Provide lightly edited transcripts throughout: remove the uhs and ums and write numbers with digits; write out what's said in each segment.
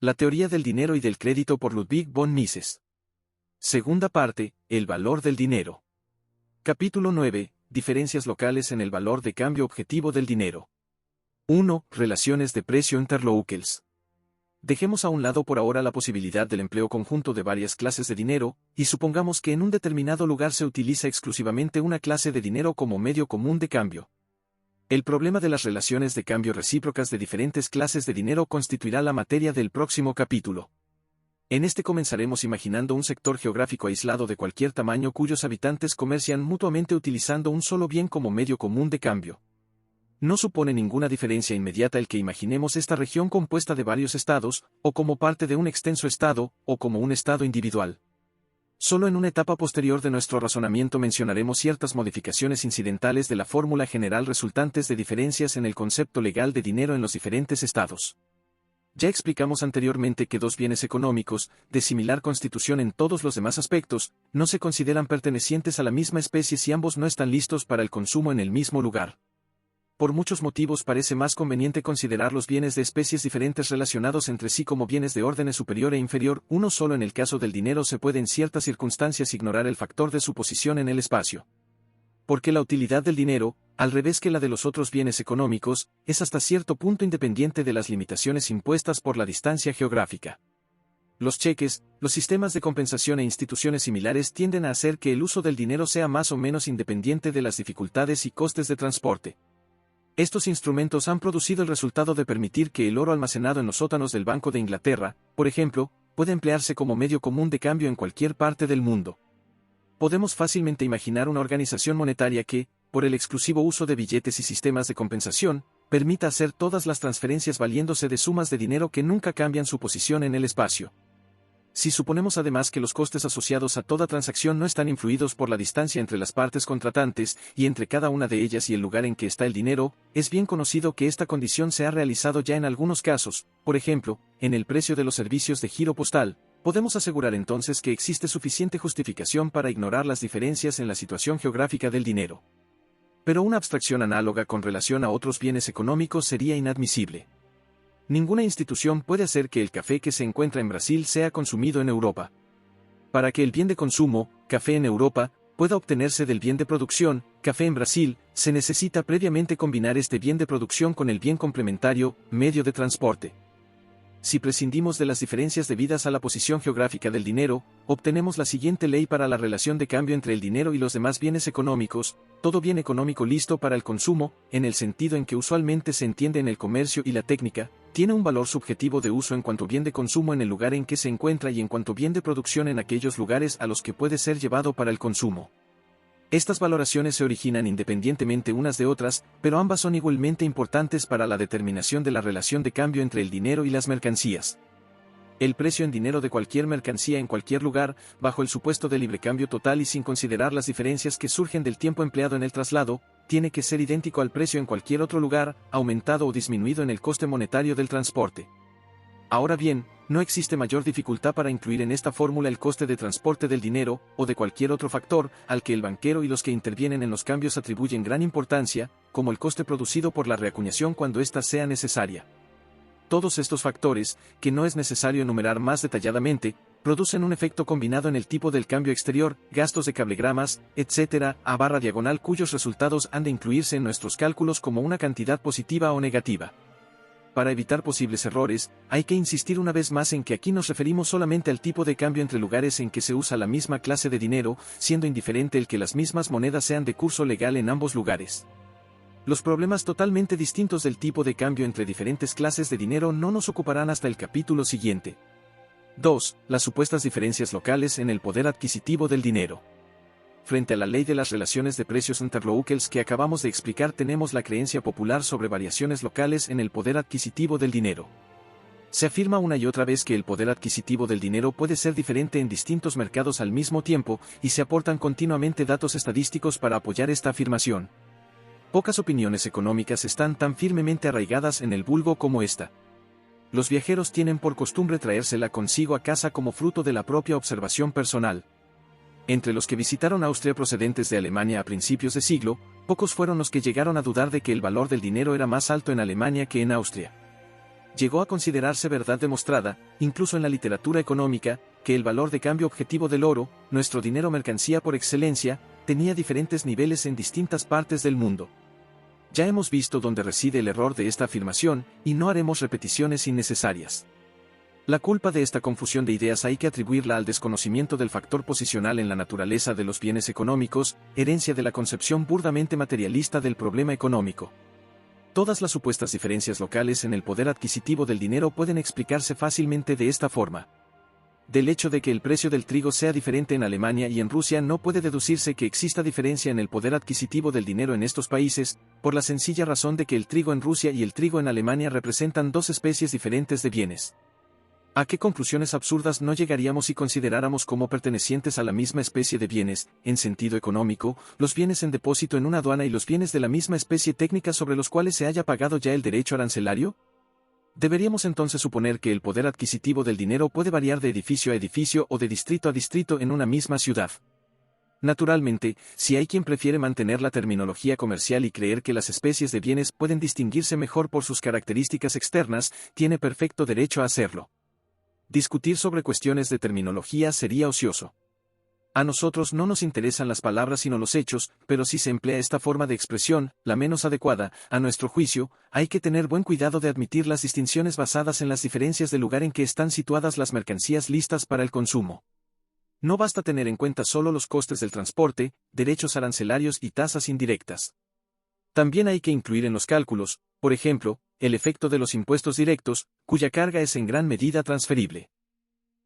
La teoría del dinero y del crédito por Ludwig von Mises. Segunda parte, el valor del dinero. Capítulo 9, diferencias locales en el valor de cambio objetivo del dinero. 1. Relaciones de precio interlocales. Dejemos a un lado por ahora la posibilidad del empleo conjunto de varias clases de dinero, y supongamos que en un determinado lugar se utiliza exclusivamente una clase de dinero como medio común de cambio. El problema de las relaciones de cambio recíprocas de diferentes clases de dinero constituirá la materia del próximo capítulo. En este comenzaremos imaginando un sector geográfico aislado de cualquier tamaño cuyos habitantes comercian mutuamente utilizando un solo bien como medio común de cambio. No supone ninguna diferencia inmediata el que imaginemos esta región compuesta de varios estados, o como parte de un extenso estado, o como un estado individual. Solo en una etapa posterior de nuestro razonamiento mencionaremos ciertas modificaciones incidentales de la fórmula general resultantes de diferencias en el concepto legal de dinero en los diferentes estados. Ya explicamos anteriormente que dos bienes económicos, de similar constitución en todos los demás aspectos, no se consideran pertenecientes a la misma especie si ambos no están listos para el consumo en el mismo lugar. Por muchos motivos parece más conveniente considerar los bienes de especies diferentes relacionados entre sí como bienes de órdenes superior e inferior. Uno solo en el caso del dinero se puede en ciertas circunstancias ignorar el factor de su posición en el espacio. Porque la utilidad del dinero, al revés que la de los otros bienes económicos, es hasta cierto punto independiente de las limitaciones impuestas por la distancia geográfica. Los cheques, los sistemas de compensación e instituciones similares tienden a hacer que el uso del dinero sea más o menos independiente de las dificultades y costes de transporte. Estos instrumentos han producido el resultado de permitir que el oro almacenado en los sótanos del Banco de Inglaterra, por ejemplo, pueda emplearse como medio común de cambio en cualquier parte del mundo. Podemos fácilmente imaginar una organización monetaria que, por el exclusivo uso de billetes y sistemas de compensación, permita hacer todas las transferencias valiéndose de sumas de dinero que nunca cambian su posición en el espacio. Si suponemos además que los costes asociados a toda transacción no están influidos por la distancia entre las partes contratantes y entre cada una de ellas y el lugar en que está el dinero, es bien conocido que esta condición se ha realizado ya en algunos casos, por ejemplo, en el precio de los servicios de giro postal. Podemos asegurar entonces que existe suficiente justificación para ignorar las diferencias en la situación geográfica del dinero. Pero una abstracción análoga con relación a otros bienes económicos sería inadmisible. Ninguna institución puede hacer que el café que se encuentra en Brasil sea consumido en Europa. Para que el bien de consumo, café en Europa, pueda obtenerse del bien de producción, café en Brasil, se necesita previamente combinar este bien de producción con el bien complementario, medio de transporte. Si prescindimos de las diferencias debidas a la posición geográfica del dinero, obtenemos la siguiente ley para la relación de cambio entre el dinero y los demás bienes económicos: todo bien económico listo para el consumo, en el sentido en que usualmente se entiende en el comercio y la técnica, tiene un valor subjetivo de uso en cuanto bien de consumo en el lugar en que se encuentra y en cuanto bien de producción en aquellos lugares a los que puede ser llevado para el consumo. Estas valoraciones se originan independientemente unas de otras, pero ambas son igualmente importantes para la determinación de la relación de cambio entre el dinero y las mercancías. El precio en dinero de cualquier mercancía en cualquier lugar, bajo el supuesto de libre cambio total y sin considerar las diferencias que surgen del tiempo empleado en el traslado, tiene que ser idéntico al precio en cualquier otro lugar, aumentado o disminuido en el coste monetario del transporte. Ahora bien, no existe mayor dificultad para incluir en esta fórmula el coste de transporte del dinero, o de cualquier otro factor, al que el banquero y los que intervienen en los cambios atribuyen gran importancia, como el coste producido por la reacuñación cuando ésta sea necesaria. Todos estos factores, que no es necesario enumerar más detalladamente, producen un efecto combinado en el tipo del cambio exterior, gastos de cablegramas, etc., /diagonal cuyos resultados han de incluirse en nuestros cálculos como una cantidad positiva o negativa. Para evitar posibles errores, hay que insistir una vez más en que aquí nos referimos solamente al tipo de cambio entre lugares en que se usa la misma clase de dinero, siendo indiferente el que las mismas monedas sean de curso legal en ambos lugares. Los problemas totalmente distintos del tipo de cambio entre diferentes clases de dinero no nos ocuparán hasta el capítulo siguiente. 2. Las supuestas diferencias locales en el poder adquisitivo del dinero. Frente a la ley de las relaciones de precios interlocales que acabamos de explicar, tenemos la creencia popular sobre variaciones locales en el poder adquisitivo del dinero. Se afirma una y otra vez que el poder adquisitivo del dinero puede ser diferente en distintos mercados al mismo tiempo, y se aportan continuamente datos estadísticos para apoyar esta afirmación. Pocas opiniones económicas están tan firmemente arraigadas en el vulgo como esta. Los viajeros tienen por costumbre traérsela consigo a casa como fruto de la propia observación personal. Entre los que visitaron Austria procedentes de Alemania a principios de siglo, pocos fueron los que llegaron a dudar de que el valor del dinero era más alto en Alemania que en Austria. llegó a considerarse verdad demostrada, incluso en la literatura económica, que el valor de cambio objetivo del oro, nuestro dinero mercancía por excelencia, tenía diferentes niveles en distintas partes del mundo. Ya hemos visto dónde reside el error de esta afirmación, y no haremos repeticiones innecesarias. La culpa de esta confusión de ideas hay que atribuirla al desconocimiento del factor posicional en la naturaleza de los bienes económicos, herencia de la concepción burdamente materialista del problema económico. Todas las supuestas diferencias locales en el poder adquisitivo del dinero pueden explicarse fácilmente de esta forma. Del hecho de que el precio del trigo sea diferente en Alemania y en Rusia no puede deducirse que exista diferencia en el poder adquisitivo del dinero en estos países, por la sencilla razón de que el trigo en Rusia y el trigo en Alemania representan dos especies diferentes de bienes. ¿A qué conclusiones absurdas no llegaríamos si consideráramos como pertenecientes a la misma especie de bienes, en sentido económico, los bienes en depósito en una aduana y los bienes de la misma especie técnica sobre los cuales se haya pagado ya el derecho arancelario? ¿Deberíamos entonces suponer que el poder adquisitivo del dinero puede variar de edificio a edificio o de distrito a distrito en una misma ciudad? Naturalmente, si hay quien prefiere mantener la terminología comercial y creer que las especies de bienes pueden distinguirse mejor por sus características externas, tiene perfecto derecho a hacerlo. Discutir sobre cuestiones de terminología sería ocioso. A nosotros no nos interesan las palabras sino los hechos, pero si se emplea esta forma de expresión, la menos adecuada, a nuestro juicio, hay que tener buen cuidado de admitir las distinciones basadas en las diferencias del lugar en que están situadas las mercancías listas para el consumo. No basta tener en cuenta solo los costes del transporte, derechos arancelarios y tasas indirectas. También hay que incluir en los cálculos, por ejemplo, el efecto de los impuestos directos, cuya carga es en gran medida transferible.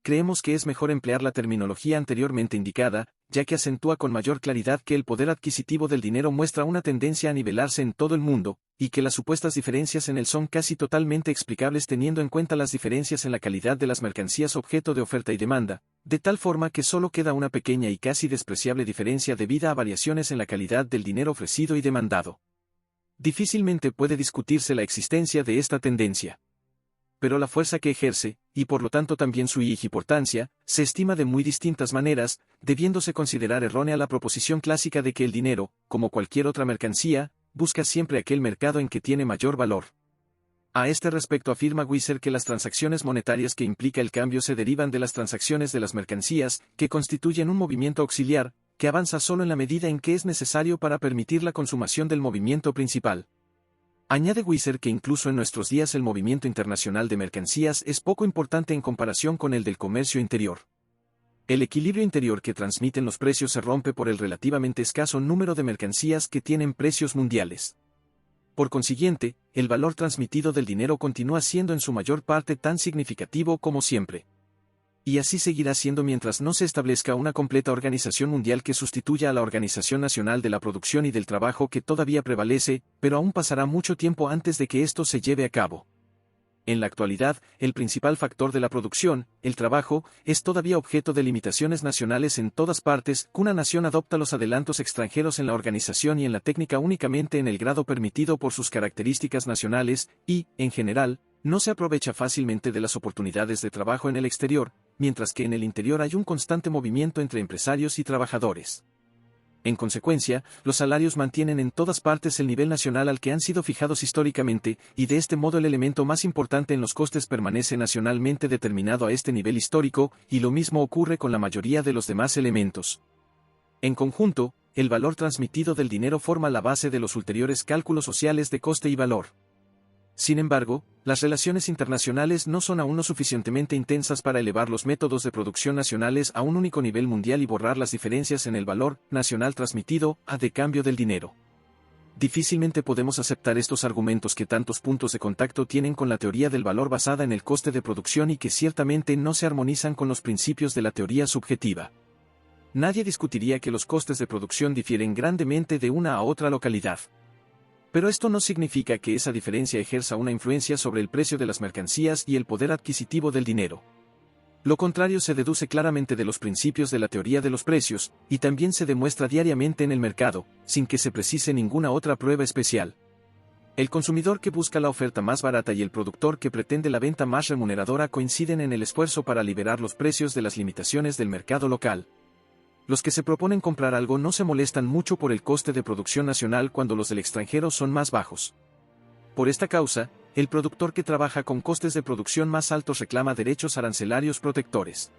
Creemos que es mejor emplear la terminología anteriormente indicada, ya que acentúa con mayor claridad que el poder adquisitivo del dinero muestra una tendencia a nivelarse en todo el mundo, y que las supuestas diferencias en él son casi totalmente explicables teniendo en cuenta las diferencias en la calidad de las mercancías objeto de oferta y demanda, de tal forma que solo queda una pequeña y casi despreciable diferencia debida a variaciones en la calidad del dinero ofrecido y demandado. Difícilmente puede discutirse la existencia de esta tendencia. Pero la fuerza que ejerce, y por lo tanto también su importancia, se estima de muy distintas maneras, debiéndose considerar errónea la proposición clásica de que el dinero, como cualquier otra mercancía, busca siempre aquel mercado en que tiene mayor valor. A este respecto afirma Weiser que las transacciones monetarias que implica el cambio se derivan de las transacciones de las mercancías, que constituyen un movimiento auxiliar, que avanza solo en la medida en que es necesario para permitir la consumación del movimiento principal. Añade Weiser que incluso en nuestros días el movimiento internacional de mercancías es poco importante en comparación con el del comercio interior. El equilibrio interior que transmiten los precios se rompe por el relativamente escaso número de mercancías que tienen precios mundiales. Por consiguiente, el valor transmitido del dinero continúa siendo en su mayor parte tan significativo como siempre. Y así seguirá siendo mientras no se establezca una completa organización mundial que sustituya a la Organización Nacional de la Producción y del Trabajo que todavía prevalece, pero aún pasará mucho tiempo antes de que esto se lleve a cabo. En la actualidad, el principal factor de la producción, el trabajo, es todavía objeto de limitaciones nacionales en todas partes. Una nación adopta los adelantos extranjeros en la organización y en la técnica únicamente en el grado permitido por sus características nacionales, y, en general, no se aprovecha fácilmente de las oportunidades de trabajo en el exterior, mientras que en el interior hay un constante movimiento entre empresarios y trabajadores. En consecuencia, los salarios mantienen en todas partes el nivel nacional al que han sido fijados históricamente, y de este modo el elemento más importante en los costes permanece nacionalmente determinado a este nivel histórico, y lo mismo ocurre con la mayoría de los demás elementos. En conjunto, el valor transmitido del dinero forma la base de los ulteriores cálculos sociales de coste y valor. Sin embargo, las relaciones internacionales no son aún lo suficientemente intensas para elevar los métodos de producción nacionales a un único nivel mundial y borrar las diferencias en el valor nacional transmitido de cambio del dinero. Difícilmente podemos aceptar estos argumentos que tantos puntos de contacto tienen con la teoría del valor basada en el coste de producción y que ciertamente no se armonizan con los principios de la teoría subjetiva. Nadie discutiría que los costes de producción difieren grandemente de una a otra localidad. Pero esto no significa que esa diferencia ejerza una influencia sobre el precio de las mercancías y el poder adquisitivo del dinero. Lo contrario se deduce claramente de los principios de la teoría de los precios, y también se demuestra diariamente en el mercado, sin que se precise ninguna otra prueba especial. El consumidor que busca la oferta más barata y el productor que pretende la venta más remuneradora coinciden en el esfuerzo para liberar los precios de las limitaciones del mercado local. Los que se proponen comprar algo no se molestan mucho por el coste de producción nacional cuando los del extranjero son más bajos. Por esta causa, el productor que trabaja con costes de producción más altos reclama derechos arancelarios protectores.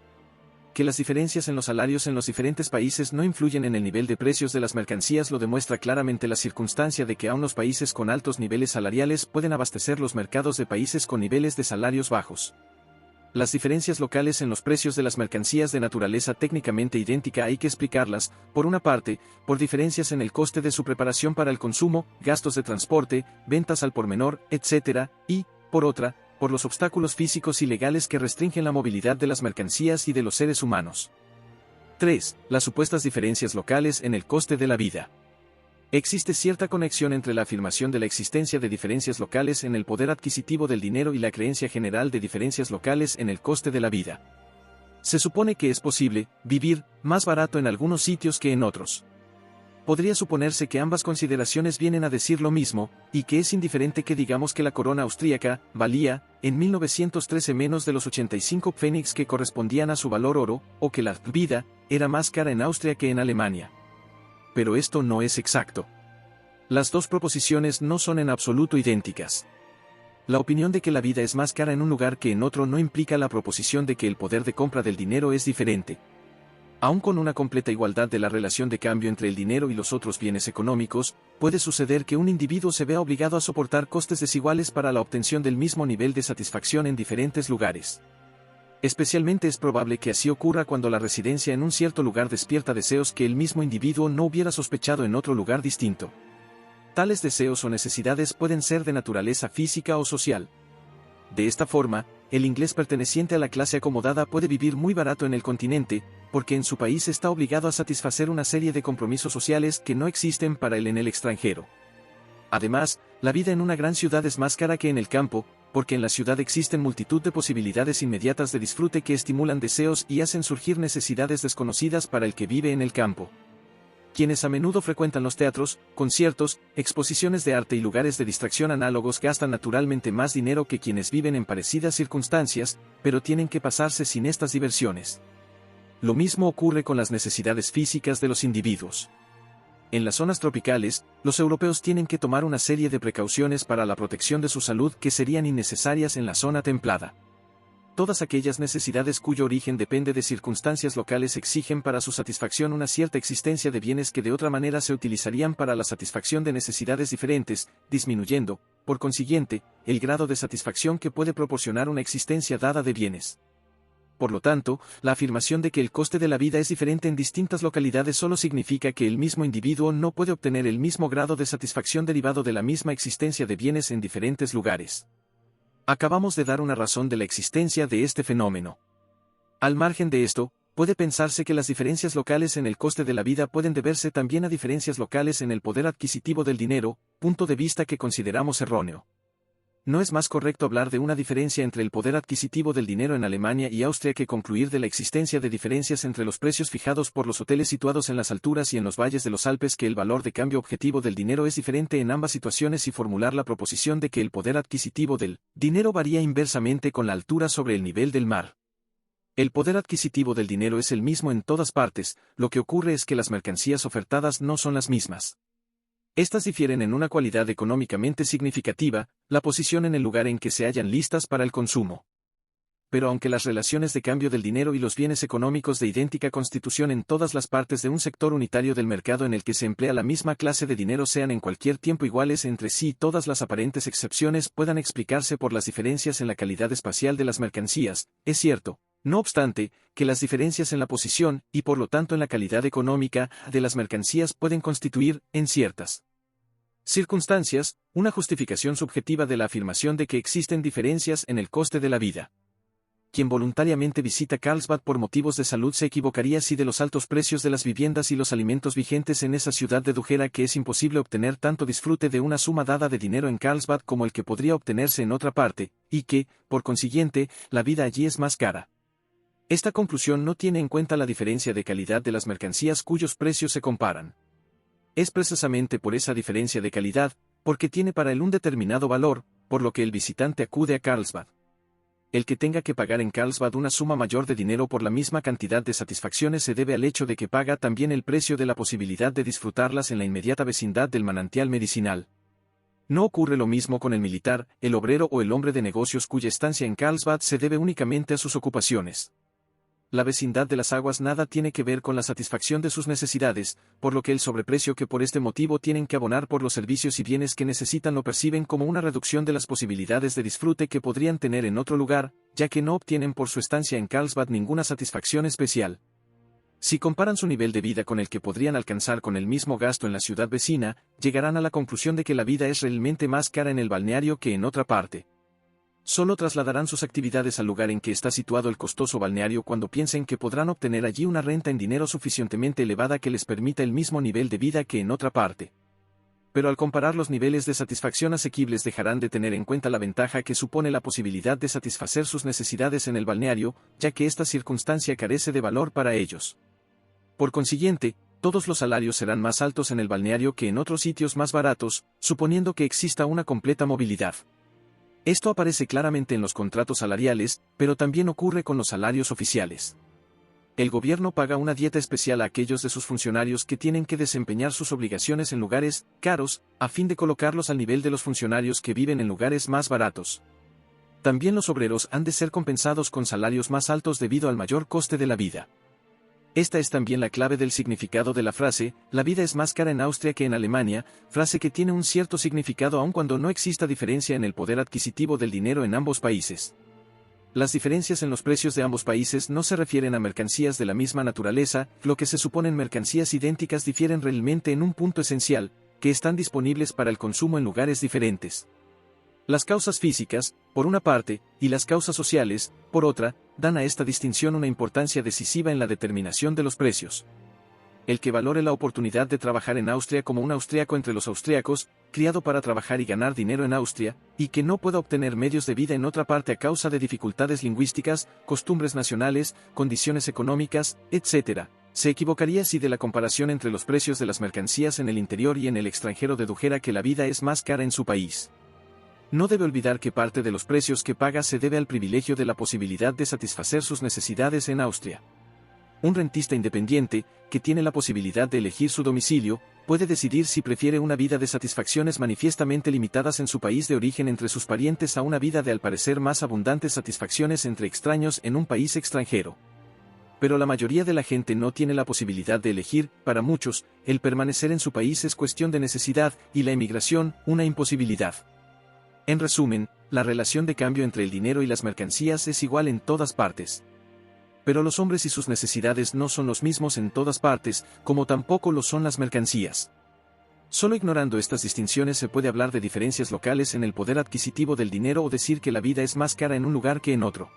Que las diferencias en los salarios en los diferentes países no influyen en el nivel de precios de las mercancías lo demuestra claramente la circunstancia de que aún los países con altos niveles salariales pueden abastecer los mercados de países con niveles de salarios bajos. Las diferencias locales en los precios de las mercancías de naturaleza técnicamente idéntica hay que explicarlas, por una parte, por diferencias en el coste de su preparación para el consumo, gastos de transporte, ventas al por menor, etc., y, por otra, por los obstáculos físicos y legales que restringen la movilidad de las mercancías y de los seres humanos. 3. Las supuestas diferencias locales en el coste de la vida. Existe cierta conexión entre la afirmación de la existencia de diferencias locales en el poder adquisitivo del dinero y la creencia general de diferencias locales en el coste de la vida. Se supone que es posible vivir más barato en algunos sitios que en otros. Podría suponerse que ambas consideraciones vienen a decir lo mismo, y que es indiferente que digamos que la corona austríaca valía, en 1913 menos de los 85 pfennigs que correspondían a su valor oro, o que la vida era más cara en Austria que en Alemania. Pero esto no es exacto. Las dos proposiciones no son en absoluto idénticas. La opinión de que la vida es más cara en un lugar que en otro no implica la proposición de que el poder de compra del dinero es diferente. Aun con una completa igualdad de la relación de cambio entre el dinero y los otros bienes económicos, puede suceder que un individuo se vea obligado a soportar costes desiguales para la obtención del mismo nivel de satisfacción en diferentes lugares. Especialmente es probable que así ocurra cuando la residencia en un cierto lugar despierta deseos que el mismo individuo no hubiera sospechado en otro lugar distinto. Tales deseos o necesidades pueden ser de naturaleza física o social. De esta forma, el inglés perteneciente a la clase acomodada puede vivir muy barato en el continente, porque en su país está obligado a satisfacer una serie de compromisos sociales que no existen para él en el extranjero. Además, la vida en una gran ciudad es más cara que en el campo, porque en la ciudad existen multitud de posibilidades inmediatas de disfrute que estimulan deseos y hacen surgir necesidades desconocidas para el que vive en el campo. Quienes a menudo frecuentan los teatros, conciertos, exposiciones de arte y lugares de distracción análogos gastan naturalmente más dinero que quienes viven en parecidas circunstancias, pero tienen que pasarse sin estas diversiones. Lo mismo ocurre con las necesidades físicas de los individuos. En las zonas tropicales, los europeos tienen que tomar una serie de precauciones para la protección de su salud que serían innecesarias en la zona templada. Todas aquellas necesidades cuyo origen depende de circunstancias locales exigen para su satisfacción una cierta existencia de bienes que de otra manera se utilizarían para la satisfacción de necesidades diferentes, disminuyendo, por consiguiente, el grado de satisfacción que puede proporcionar una existencia dada de bienes. Por lo tanto, la afirmación de que el coste de la vida es diferente en distintas localidades solo significa que el mismo individuo no puede obtener el mismo grado de satisfacción derivado de la misma existencia de bienes en diferentes lugares. Acabamos de dar una razón de la existencia de este fenómeno. Al margen de esto, puede pensarse que las diferencias locales en el coste de la vida pueden deberse también a diferencias locales en el poder adquisitivo del dinero, punto de vista que consideramos erróneo. ¿No es más correcto hablar de una diferencia entre el poder adquisitivo del dinero en Alemania y Austria que concluir de la existencia de diferencias entre los precios fijados por los hoteles situados en las alturas y en los valles de los Alpes que el valor de cambio objetivo del dinero es diferente en ambas situaciones y formular la proposición de que el poder adquisitivo del dinero varía inversamente con la altura sobre el nivel del mar? El poder adquisitivo del dinero es el mismo en todas partes, lo que ocurre es que las mercancías ofertadas no son las mismas. Estas difieren en una cualidad económicamente significativa, la posición en el lugar en que se hallan listas para el consumo. Pero aunque las relaciones de cambio del dinero y los bienes económicos de idéntica constitución en todas las partes de un sector unitario del mercado en el que se emplea la misma clase de dinero sean en cualquier tiempo iguales entre sí y todas las aparentes excepciones puedan explicarse por las diferencias en la calidad espacial de las mercancías, es cierto, no obstante, que las diferencias en la posición, y por lo tanto en la calidad económica, de las mercancías pueden constituir, en ciertas circunstancias, una justificación subjetiva de la afirmación de que existen diferencias en el coste de la vida. Quien voluntariamente visita Carlsbad por motivos de salud se equivocaría si de los altos precios de las viviendas y los alimentos vigentes en esa ciudad dedujera que es imposible obtener tanto disfrute de una suma dada de dinero en Carlsbad como el que podría obtenerse en otra parte, y que, por consiguiente, la vida allí es más cara. Esta conclusión no tiene en cuenta la diferencia de calidad de las mercancías cuyos precios se comparan. Es precisamente por esa diferencia de calidad, porque tiene para él un determinado valor, por lo que el visitante acude a Carlsbad. El que tenga que pagar en Carlsbad una suma mayor de dinero por la misma cantidad de satisfacciones se debe al hecho de que paga también el precio de la posibilidad de disfrutarlas en la inmediata vecindad del manantial medicinal. No ocurre lo mismo con el militar, el obrero o el hombre de negocios cuya estancia en Carlsbad se debe únicamente a sus ocupaciones. La vecindad de las aguas nada tiene que ver con la satisfacción de sus necesidades, por lo que el sobreprecio que por este motivo tienen que abonar por los servicios y bienes que necesitan lo perciben como una reducción de las posibilidades de disfrute que podrían tener en otro lugar, ya que no obtienen por su estancia en Carlsbad ninguna satisfacción especial. Si comparan su nivel de vida con el que podrían alcanzar con el mismo gasto en la ciudad vecina, llegarán a la conclusión de que la vida es realmente más cara en el balneario que en otra parte. Solo trasladarán sus actividades al lugar en que está situado el costoso balneario cuando piensen que podrán obtener allí una renta en dinero suficientemente elevada que les permita el mismo nivel de vida que en otra parte. Pero al comparar los niveles de satisfacción asequibles dejarán de tener en cuenta la ventaja que supone la posibilidad de satisfacer sus necesidades en el balneario, ya que esta circunstancia carece de valor para ellos. Por consiguiente, todos los salarios serán más altos en el balneario que en otros sitios más baratos, suponiendo que exista una completa movilidad. Esto aparece claramente en los contratos salariales, pero también ocurre con los salarios oficiales. El gobierno paga una dieta especial a aquellos de sus funcionarios que tienen que desempeñar sus obligaciones en lugares caros, a fin de colocarlos al nivel de los funcionarios que viven en lugares más baratos. También los obreros han de ser compensados con salarios más altos debido al mayor coste de la vida. Esta es también la clave del significado de la frase, la vida es más cara en Austria que en Alemania, frase que tiene un cierto significado aun cuando no exista diferencia en el poder adquisitivo del dinero en ambos países. Las diferencias en los precios de ambos países no se refieren a mercancías de la misma naturaleza, lo que se suponen mercancías idénticas difieren realmente en un punto esencial, que están disponibles para el consumo en lugares diferentes. Las causas físicas, por una parte, y las causas sociales, por otra, dan a esta distinción una importancia decisiva en la determinación de los precios. El que valore la oportunidad de trabajar en Austria como un austriaco entre los austriacos, criado para trabajar y ganar dinero en Austria, y que no pueda obtener medios de vida en otra parte a causa de dificultades lingüísticas, costumbres nacionales, condiciones económicas, etc., se equivocaría si de la comparación entre los precios de las mercancías en el interior y en el extranjero dedujera que la vida es más cara en su país. No debe olvidar que parte de los precios que paga se debe al privilegio de la posibilidad de satisfacer sus necesidades en Austria. Un rentista independiente, que tiene la posibilidad de elegir su domicilio, puede decidir si prefiere una vida de satisfacciones manifiestamente limitadas en su país de origen entre sus parientes a una vida de al parecer más abundantes satisfacciones entre extraños en un país extranjero. Pero la mayoría de la gente no tiene la posibilidad de elegir, para muchos, el permanecer en su país es cuestión de necesidad, y la emigración, una imposibilidad. En resumen, la relación de cambio entre el dinero y las mercancías es igual en todas partes. Pero los hombres y sus necesidades no son los mismos en todas partes, como tampoco lo son las mercancías. Solo ignorando estas distinciones se puede hablar de diferencias locales en el poder adquisitivo del dinero o decir que la vida es más cara en un lugar que en otro.